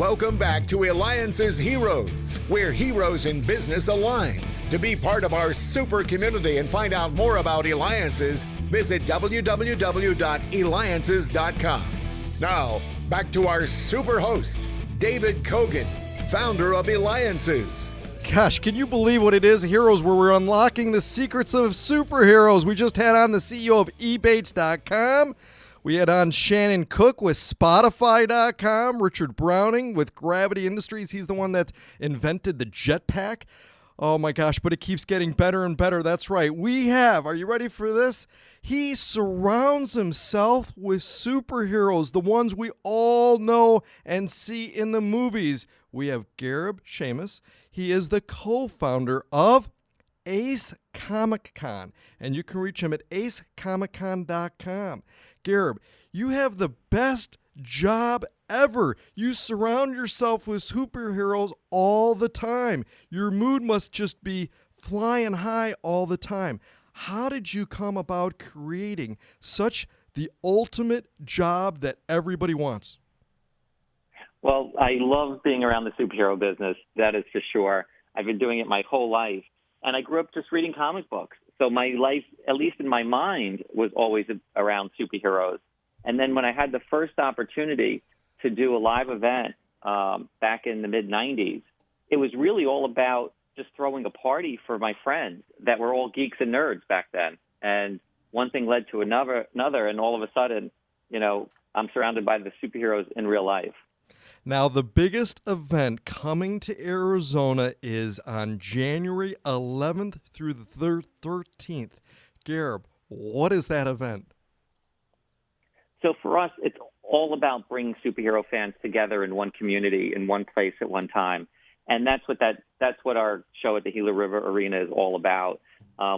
Welcome back to Eliances Heroes, where heroes in business align. To be part of our super community and find out more about Eliances, visit www.Eliances.com. Now, back to our super host, David Kogan, founder of Eliances. Gosh, can you believe what it is, Heroes, where we're unlocking the secrets of superheroes? We just had on the CEO of Ebates.com. We had on Shannon Cook with Spotify.com, Richard Browning with Gravity Industries. He's the one that invented the jetpack. Oh my gosh, but it keeps getting better and better. That's right. We have, are you ready for this? He surrounds himself with superheroes, the ones we all know and see in the movies. We have Gareb Shamus. He is the co-founder of Ace ComicCon, and you can reach him at acecomiccon.com. Gareb, you have the best job ever. You surround yourself with superheroes all the time. Your mood must just be flying high all the time. How did you come about creating such the ultimate job that everybody wants? Well, I love being around the superhero business, that is for sure. I've been doing it my whole life. And I grew up just reading comic books. So my life, at least in my mind, was always around superheroes. And then when I had the first opportunity to do a live event back in the mid-'90s, it was really all about just throwing a party for my friends that were all geeks and nerds back then. And one thing led to another, and all of a sudden, I'm surrounded by the superheroes in real life. Now, the biggest event coming to Arizona is on January 11th through the 13th. Gareb, what is that event? So for us, it's all about bringing superhero fans together in one community, in one place at one time. And that's what our show at the Gila River Arena is all about.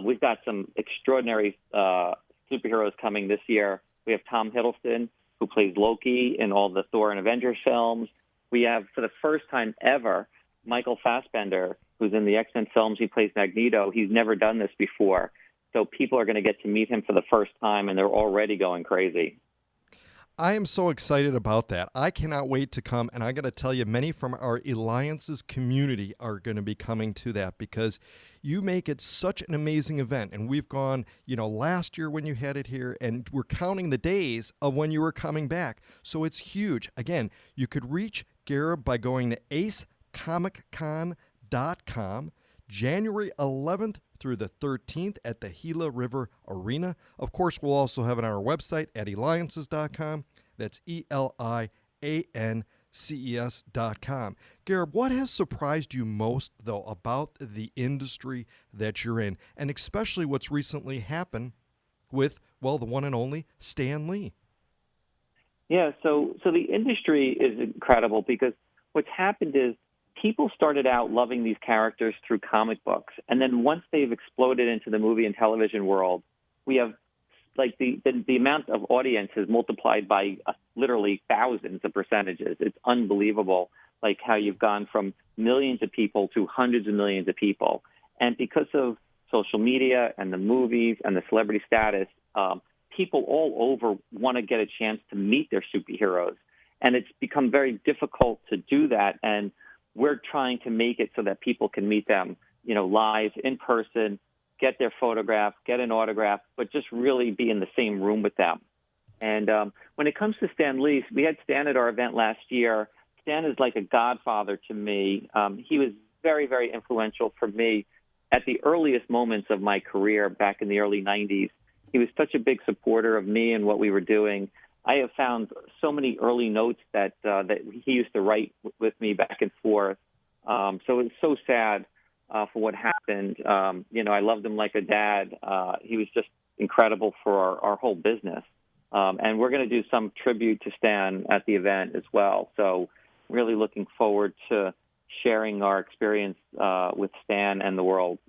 We've got some extraordinary superheroes coming this year. We have Tom Hiddleston, who plays Loki in all the Thor and Avengers films. We have, for the first time ever, Michael Fassbender, who's in the X-Men films. He plays Magneto. He's never done this before. So people are going to get to meet him for the first time, and they're already going crazy. I am so excited about that. I cannot wait to come, and I'm going to tell you, many from our Eliances community are going to be coming to that because you make it such an amazing event. And we've gone, last year when you had it here, and we're counting the days of when you were coming back. So it's huge. Again, you could reach Gareb by going to acecomiccon.com, January 11th through the 13th at the Gila River Arena. Of course, we'll also have it on our website at Eliances.com. That's Eliances.com. Gareb, what has surprised you most, though, about the industry that you're in, and especially what's recently happened with, the one and only Stan Lee? Yeah, so the industry is incredible because what's happened is people started out loving these characters through comic books. And then once they've exploded into the movie and television world, we have the amount of audience has multiplied by literally thousands of percentages. It's unbelievable, like how you've gone from millions of people to hundreds of millions of people. And because of social media and the movies and the celebrity status, people all over want to get a chance to meet their superheroes. And it's become very difficult to do that. And we're trying to make it so that people can meet them, live, in person, get their photograph, get an autograph, but just really be in the same room with them. And when it comes to Stan Lee, we had Stan at our event last year. Stan is like a godfather to me. He was very, very influential for me at the earliest moments of my career back in the early 90s. He was such a big supporter of me and what we were doing. I have found so many early notes that he used to write with me back and forth. So it's so sad for what happened. I loved him like a dad. He was just incredible for our whole business. And we're going to do some tribute to Stan at the event as well. So really looking forward to sharing our experience with Stan and the world.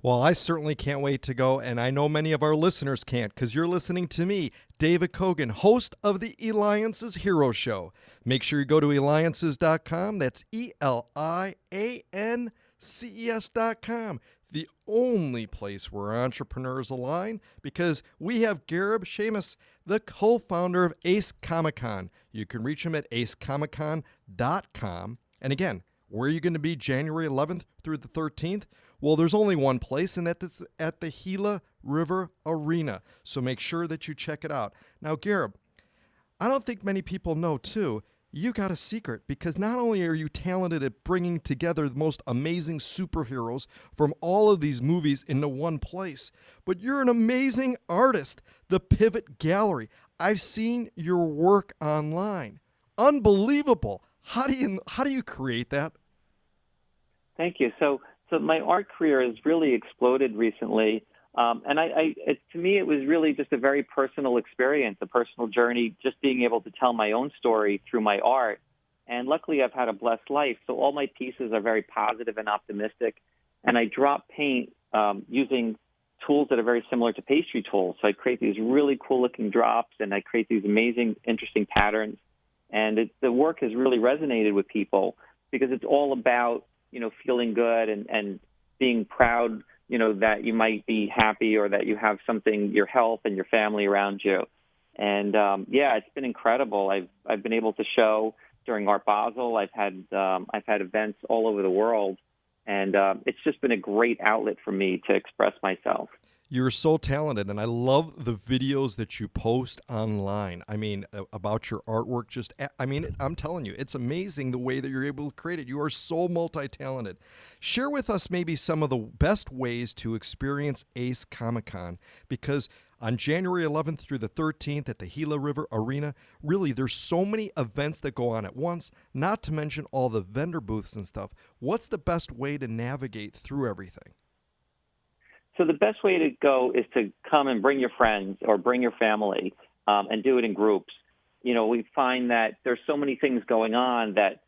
Well, I certainly can't wait to go, and I know many of our listeners can't because you're listening to me, David Kogan, host of the Eliances Hero Show. Make sure you go to Eliances.com. That's Eliances.com. the only place where entrepreneurs align, because we have Gareb, Shamus, the co-founder of Ace Comic-Con. You can reach him at acecomiccon.com. And again, where are you going to be January 11th through the 13th? Well, there's only one place, and that's at the Gila River Arena. So make sure that you check it out. Now, Gareb, I don't think many people know, too, you got a secret, because not only are you talented at bringing together the most amazing superheroes from all of these movies into one place, but you're an amazing artist. The Pivot Gallery. I've seen your work online. Unbelievable. How do you create that? Thank you. So my art career has really exploded recently. And to me, it was really just a very personal experience, a personal journey, just being able to tell my own story through my art. And luckily, I've had a blessed life. So all my pieces are very positive and optimistic. And I drop paint using tools that are very similar to pastry tools. So I create these really cool-looking drops, and I create these amazing, interesting patterns. And the work has really resonated with people because it's all about, feeling good and being proud, that you might be happy or that you have something, your health and your family around you. And it's been incredible. I've been able to show during Art Basel. I've had events all over the world, and it's just been a great outlet for me to express myself. You're so talented, and I love the videos that you post online. I mean, about your artwork. I'm telling you, it's amazing the way that you're able to create it. You are so multi-talented. Share with us maybe some of the best ways to experience Ace Comic-Con, because on January 11th through the 13th at the Gila River Arena, really, there's so many events that go on at once, not to mention all the vendor booths and stuff. What's the best way to navigate through everything? So the best way to go is to come and bring your friends or bring your family and do it in groups. We find that there's so many things going on that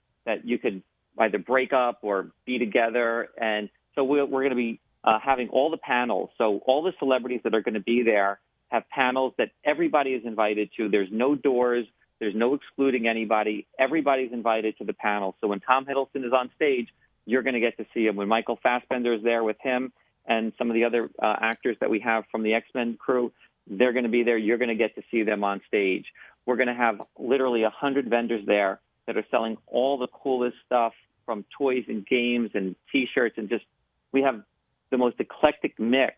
you could either break up or be together. And so we're going to be having all the panels. So all the celebrities that are going to be there have panels that everybody is invited to. There's no doors. There's no excluding anybody. Everybody's invited to the panel. So when Tom Hiddleston is on stage, you're going to get to see him. When Michael Fassbender is there with him, and some of the other actors that we have from the X-Men crew, they're going to be there. You're going to get to see them on stage. We're going to have literally 100 vendors there that are selling all the coolest stuff, from toys and games and T-shirts, and we have the most eclectic mix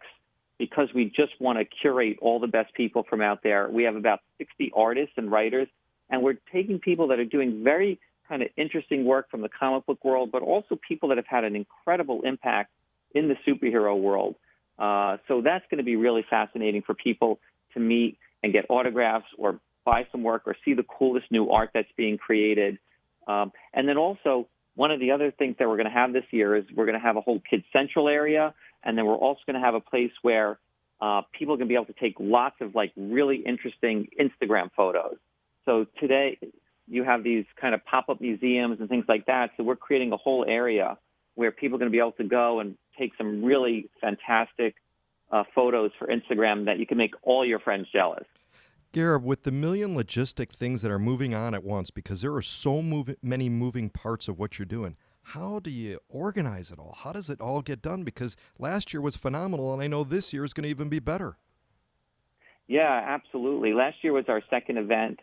because we just want to curate all the best people from out there. We have about 60 artists and writers, and we're taking people that are doing very kind of interesting work from the comic book world, but also people that have had an incredible impact in the superhero world. So that's going to be really fascinating for people to meet and get autographs or buy some work or see the coolest new art that's being created. And then also, one of the other things that we're going to have this year is we're going to have a whole Kids Central area, and then we're also going to have a place where people can be able to take lots of really interesting Instagram photos. So today you have these kind of pop-up museums and things like that. So we're creating a whole area where people are going to be able to go and take some really fantastic photos for Instagram that you can make all your friends jealous. Gareb, with the million logistic things that are moving on at once, because there are so many moving parts of what you're doing, how do you organize it all? How does it all get done? Because last year was phenomenal, and I know this year is going to even be better. Yeah, absolutely. Last year was our second event.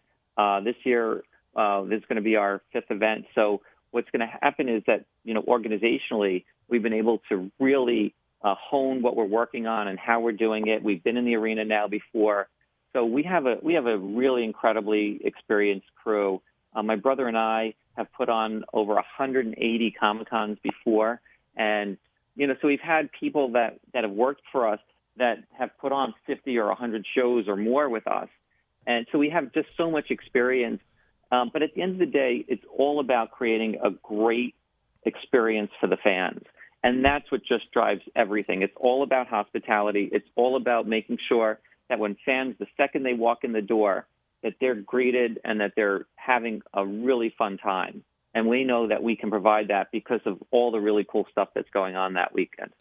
This year, this is going to be our fifth event. So what's going to happen is that, organizationally, we've been able to really hone what we're working on and how we're doing it. We've been in the arena now before. So we have a really incredibly experienced crew. My brother and I have put on over 180 Comic-Cons before. And, so we've had people that have worked for us that have put on 50 or 100 shows or more with us. And so we have just so much experience. But at the end of the day, it's all about creating a great experience for the fans. And that's what just drives everything. It's all about hospitality. It's all about making sure that when fans, the second they walk in the door, that they're greeted and that they're having a really fun time. And we know that we can provide that because of all the really cool stuff that's going on that weekend.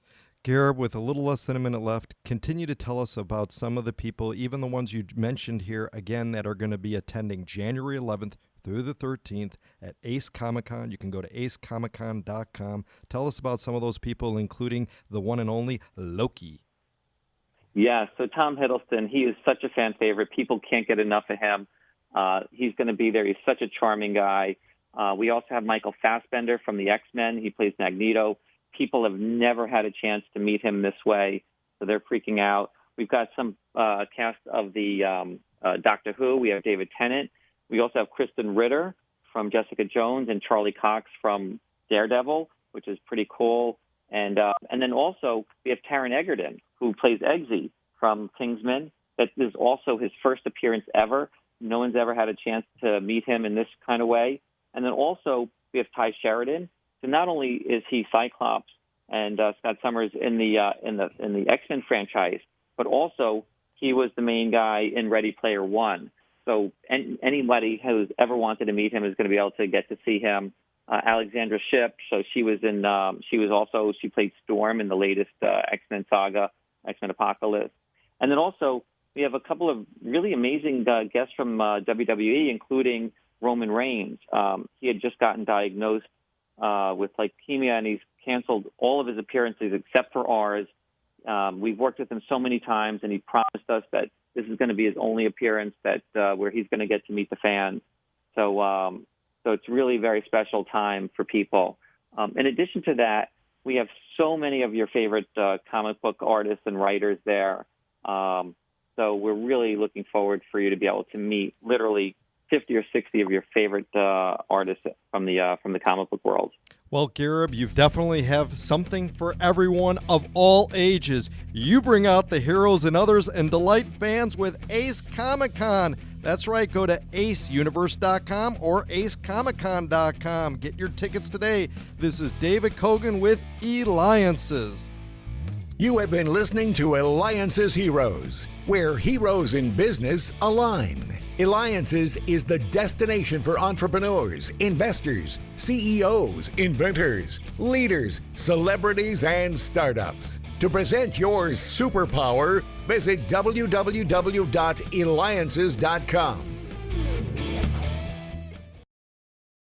Gareb, with a little less than a minute left, continue to tell us about some of the people, even the ones you mentioned here, again, that are going to be attending January 11th through the 13th at Ace Comic-Con. You can go to acecomiccon.com. Tell us about some of those people, including the one and only Loki. Yeah, so Tom Hiddleston, he is such a fan favorite. People can't get enough of him. He's going to be there. He's such a charming guy. We also have Michael Fassbender from the X-Men. He plays Magneto. People have never had a chance to meet him this way, so they're freaking out. We've got some cast of the Doctor Who. We have David Tennant. We also have Kristen Ritter from Jessica Jones and Charlie Cox from Daredevil, which is pretty cool. And then also we have Taron Egerton, who plays Eggsy from Kingsman. That is also his first appearance ever. No one's ever had a chance to meet him in this kind of way. And then also we have Ty Sheridan. So not only is he Cyclops and Scott Summers in the X-Men franchise, but also he was the main guy in Ready Player One. So anybody who's ever wanted to meet him is going to be able to get to see him. Alexandra Shipp, so she played Storm in the latest X-Men saga, X-Men Apocalypse. And then also we have a couple of really amazing guests from WWE, including Roman Reigns. He had just gotten diagnosed with leukemia, and he's canceled all of his appearances except for ours. We've worked with him so many times, and he promised us that this is going to be his only appearance where he's going to get to meet the fans. So it's really a very special time for people. In addition to that, we have so many of your favorite comic book artists and writers there. So we're really looking forward for you to be able to meet literally 50 or 60 of your favorite artists from the comic book world. Well, Gareb, you definitely have something for everyone of all ages. You bring out the heroes and others and delight fans with Ace Comic-Con. That's right. Go to aceuniverse.com or acecomiccon.com. Get your tickets today. This is David Kogan with Eliances. You have been listening to Eliances Heroes, where heroes in business align. Eliances is the destination for entrepreneurs, investors, CEOs, inventors, leaders, celebrities, and startups. To present your superpower, visit www.eliances.com.